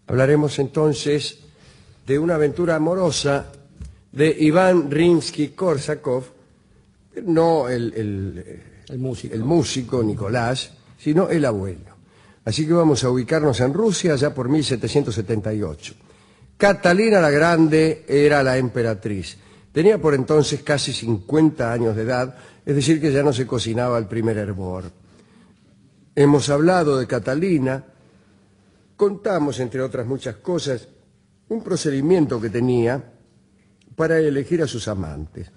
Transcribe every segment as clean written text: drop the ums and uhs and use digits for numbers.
Hablaremos entonces de una aventura amorosa de Iván Rimski-Kórsakov, no el músico Nicolás, sino el abuelo. Así que vamos a ubicarnos en Rusia ya por 1778. Catalina la Grande era la emperatriz. Tenía por entonces casi 50 años de edad, es decir, que ya no se cocinaba el primer hervor. Hemos hablado de Catalina, contamos, entre otras muchas cosas, un procedimiento que tenía para elegir a sus amantes.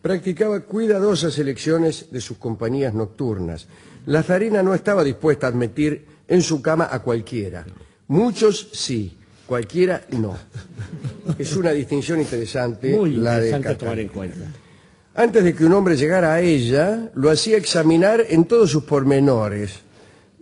Practicaba cuidadosas elecciones de sus compañías nocturnas. La zarina no estaba dispuesta a admitir en su cama a cualquiera. Muchos sí, cualquiera no. Es una distinción interesante. Muy la interesante de tomar en cuenta. Antes de que un hombre llegara a ella, lo hacía examinar en todos sus pormenores,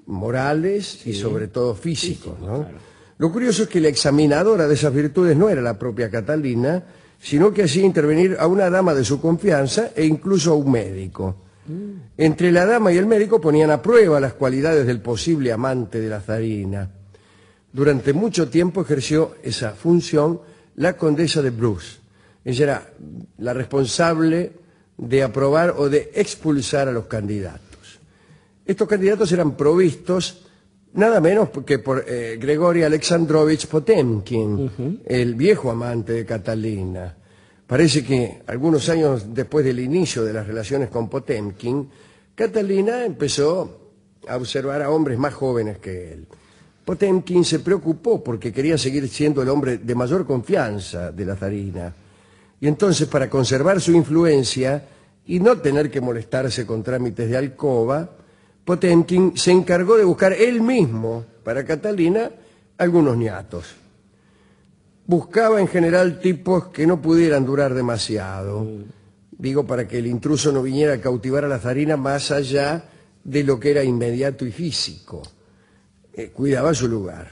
morales y sobre todo físicos, ¿no? Claro. Lo curioso es que la examinadora de esas virtudes no era la propia Catalina, sino que hacía intervenir a una dama de su confianza e incluso a un médico. Entre la dama y el médico ponían a prueba las cualidades del posible amante de la zarina. Durante mucho tiempo ejerció esa función la condesa de Bruce. Ella era la responsable de aprobar o de expulsar a los candidatos. Estos candidatos eran provistos nada menos que por Grigori Alexandrovich Potemkin, el viejo amante de Catalina. Parece que algunos años después del inicio de las relaciones con Potemkin, Catalina empezó a observar a hombres más jóvenes que él. Potemkin se preocupó porque quería seguir siendo el hombre de mayor confianza de la zarina. Y entonces, para conservar su influencia y no tener que molestarse con trámites de alcoba, Potemkin se encargó de buscar él mismo para Catalina algunos niatos. Buscaba en general tipos que no pudieran durar demasiado. Digo, para que el intruso no viniera a cautivar a la zarina más allá de lo que era inmediato y físico. Cuidaba su lugar.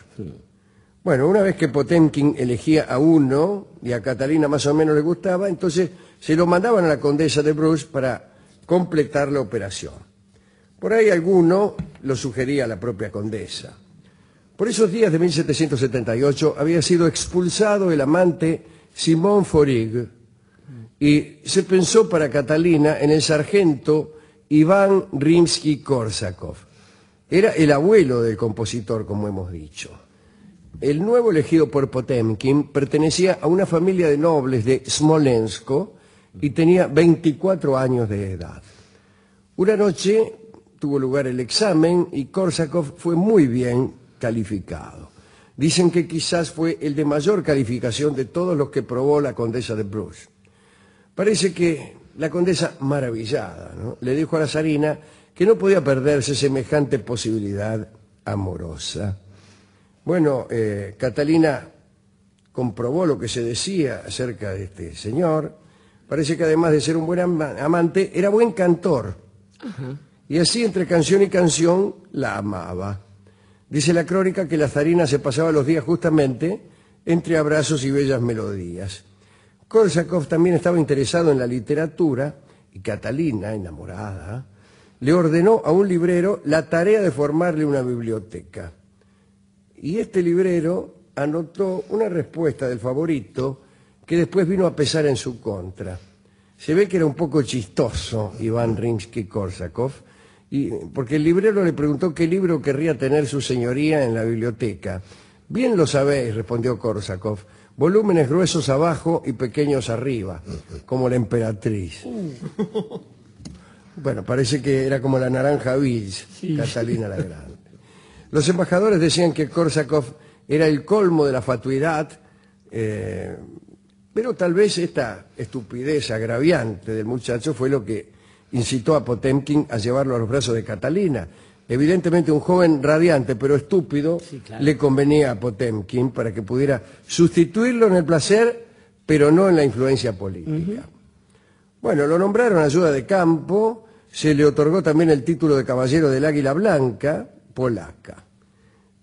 Bueno, una vez que Potemkin elegía a uno y a Catalina más o menos le gustaba, entonces se lo mandaban a la condesa de Bruce para completar la operación. Por ahí alguno lo sugería a la propia condesa. Por esos días de 1778 había sido expulsado el amante Simón Forig y se pensó para Catalina en el sargento Iván Rimski-Kórsakov. Era el abuelo del compositor, como hemos dicho. El nuevo elegido por Potemkin pertenecía a una familia de nobles de Smolensk y tenía 24 años de edad. Una noche tuvo lugar el examen y Kórsakov fue muy bien calificado. Dicen que quizás fue el de mayor calificación de todos los que probó la condesa de Bruce. Parece que la condesa, maravillada, ¿no?, le dijo a la zarina que no podía perderse semejante posibilidad amorosa. Bueno, Catalina comprobó lo que se decía acerca de este señor. Parece que además de ser un buen amante, era buen cantor. Y así, entre canción y canción, la amaba. Dice la crónica que la zarina se pasaba los días justamente entre abrazos y bellas melodías. Kórsakov también estaba interesado en la literatura y Catalina, enamorada, le ordenó a un librero la tarea de formarle una biblioteca. Y este librero anotó una respuesta del favorito que después vino a pesar en su contra. Se ve que era un poco chistoso Iván Rimski-Kórsakov, porque el librero le preguntó qué libro querría tener su señoría en la biblioteca. Bien lo sabéis, respondió Kórsakov, volúmenes gruesos abajo y pequeños arriba, como la emperatriz. Bueno, parece que era como la naranja Bills, sí. Catalina la Grande. Los embajadores decían que Kórsakov era el colmo de la fatuidad, pero tal vez esta estupidez agraviante del muchacho fue lo que incitó a Potemkin a llevarlo a los brazos de Catalina. Evidentemente un joven radiante pero estúpido, sí, claro, le convenía a Potemkin para que pudiera sustituirlo en el placer, pero no en la influencia política. Bueno, lo nombraron ayuda de campo, se le otorgó también el título de caballero del Águila Blanca, polaca.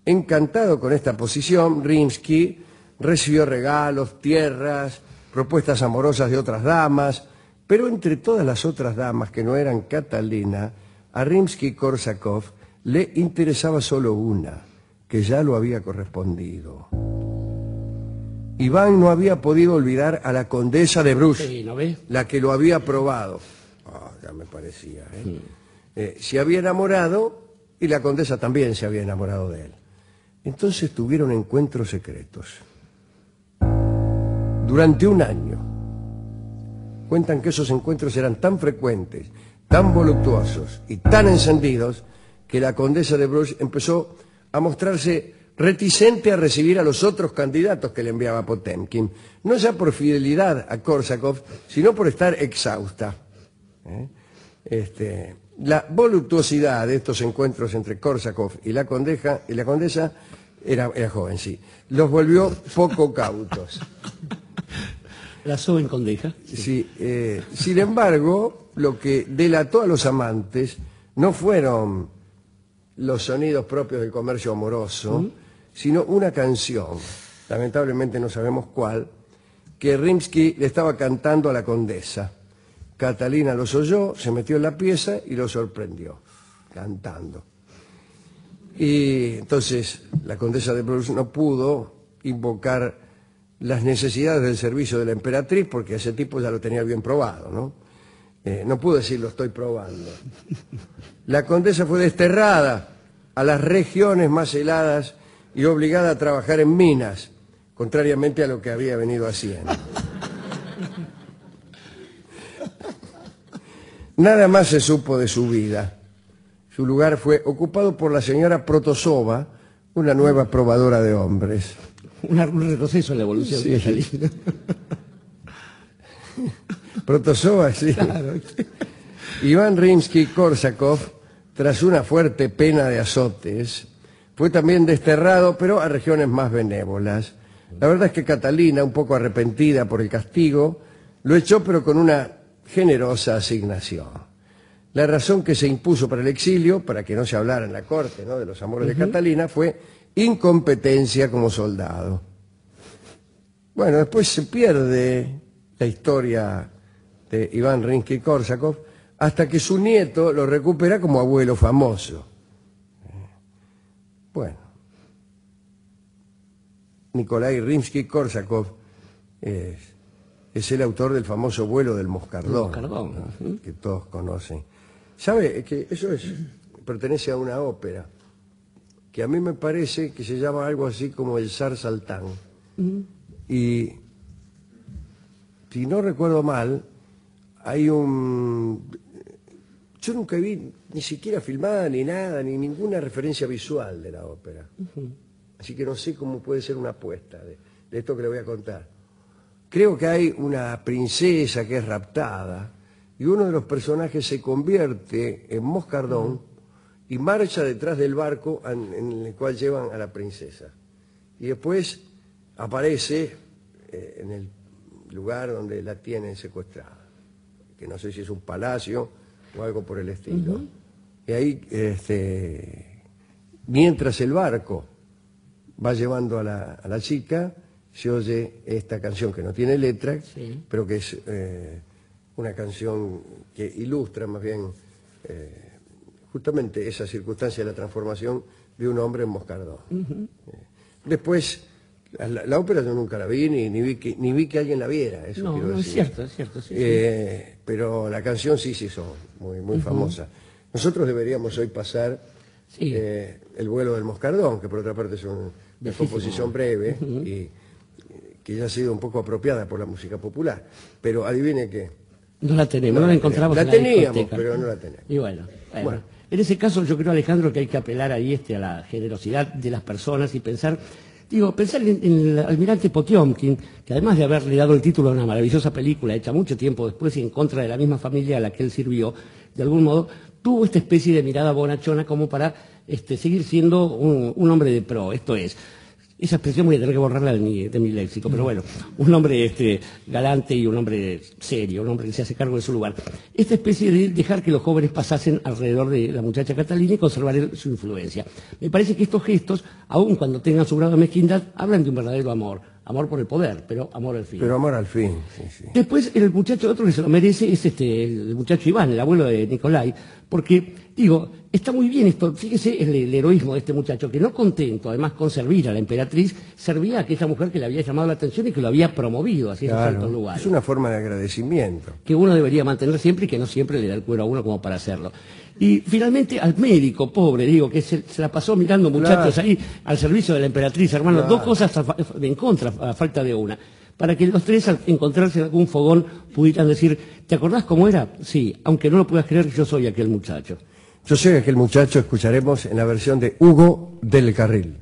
Encantado con esta posición, Rimski recibió regalos, tierras, propuestas amorosas de otras damas, pero entre todas las otras damas que no eran Catalina, a Rimski-Kórsakov le interesaba solo una, que ya lo había correspondido. Iván no había podido olvidar a la condesa de Bruges, Sí, ¿no ves? la que lo había probado. Ya me parecía, se había enamorado y la condesa también se había enamorado de él. Entonces tuvieron encuentros secretos. Durante un año. Cuentan que esos encuentros eran tan frecuentes, tan voluptuosos y tan encendidos que la condesa de Bruges empezó a mostrarse reticente a recibir a los otros candidatos que le enviaba Potemkin, no ya por fidelidad a Korsakov, sino por estar exhausta. La voluptuosidad de estos encuentros entre Korsakov y la condesa era joven, sí, los volvió poco cautos. La joven condesa. Sí, sin embargo, lo que delató a los amantes no fueron los sonidos propios del comercio amoroso, sino una canción, lamentablemente no sabemos cuál, que Rimsky le estaba cantando a la condesa. Catalina los oyó, se metió en la pieza y lo sorprendió, cantando. Y entonces la condesa de Bruges no pudo invocar las necesidades del servicio de la emperatriz, porque ese tipo ya lo tenía bien probado, ¿no? No pudo decir, lo estoy probando. La condesa fue desterrada a las regiones más heladas y obligada a trabajar en minas, contrariamente a lo que había venido haciendo. Nada más se supo de su vida. Su lugar fue ocupado por la señora Protosova, una nueva probadora de hombres. Un retroceso en la evolución. Sí. De Catalina. Protosova, sí. Claro. Iván Rimsky-Korsakov, tras una fuerte pena de azotes, fue también desterrado, pero a regiones más benévolas. La verdad es que Catalina, un poco arrepentida por el castigo, lo echó, pero con una generosa asignación. La razón que se impuso para el exilio, para que no se hablara en la corte, ¿no?, de los amores de Catalina, fue incompetencia como soldado. Bueno, después se pierde la historia de Iván Rimsky-Korsakov hasta que su nieto lo recupera como abuelo famoso. Bueno, Nikolai Rimsky-Korsakov es el autor del famoso vuelo del Moscardón, ¿no?, que todos conocen. ¿Sabe? Que eso pertenece a una ópera que a mí me parece que se llama algo así como El Zar Saltán. Y si no recuerdo mal, hay yo nunca vi ni siquiera filmada ni nada, ni ninguna referencia visual de la ópera. Así que no sé cómo puede ser una apuesta de esto que le voy a contar. Creo que hay una princesa que es raptada y uno de los personajes se convierte en Moscardón y marcha detrás del barco en el cual llevan a la princesa. Y después aparece en el lugar donde la tienen secuestrada, que no sé si es un palacio o algo por el estilo. Y ahí, mientras el barco va llevando a la chica, se oye esta canción que no tiene letra, sí, pero que es una canción que ilustra más bien justamente esa circunstancia de la transformación de un hombre en Moscardón. Después, la ópera yo nunca la vi, ni vi que alguien la viera, eso No, quiero no, decir. es cierto, sí, Pero la canción sí se hizo muy famosa. Nosotros deberíamos hoy pasar sí, El vuelo del Moscardón, que por otra parte es una composición breve y que ya ha sido un poco apropiada por la música popular. Pero adivine qué. no la tenemos, no la encontramos La en la teníamos, discoteca. pero no la tenemos. Y bueno. Bueno. En ese caso yo creo, Alejandro, que hay que apelar ahí a la generosidad de las personas y pensar en el almirante Potiomkin, que además de haberle dado el título a una maravillosa película hecha mucho tiempo después y en contra de la misma familia a la que él sirvió, de algún modo tuvo esta especie de mirada bonachona como para seguir siendo un hombre de pro. Esto es, esa expresión voy a tener que borrarla de mi léxico, pero bueno, un hombre galante y un hombre serio, un hombre que se hace cargo de su lugar. Esta especie de dejar que los jóvenes pasasen alrededor de la muchacha Catalina y conservar su influencia. Me parece que estos gestos, aun cuando tengan su grado de mezquindad, hablan de un verdadero amor. Amor por el poder, pero amor al fin. Pero amor al fin, sí. Después, el muchacho otro que se lo merece es el muchacho Iván, el abuelo de Nikolai, Porque, digo, está muy bien esto, fíjese el heroísmo de este muchacho, que no contento, además con servir a la emperatriz, servía a aquella mujer que le había llamado la atención y que lo había promovido hacia esos altos lugares. Es una forma de agradecimiento. Que uno debería mantener siempre y que no siempre le da el cuero a uno como para hacerlo. Y finalmente al médico, pobre, digo, que se la pasó mirando muchachos ahí al servicio de la emperatriz, hermano, dos cosas en contra, a falta de una. Para que los tres, al encontrarse en algún fogón, pudieran decir, ¿te acordás cómo era? Sí, aunque no lo puedas creer, yo soy aquel muchacho. Yo soy aquel muchacho, escucharemos en la versión de Hugo del Carril.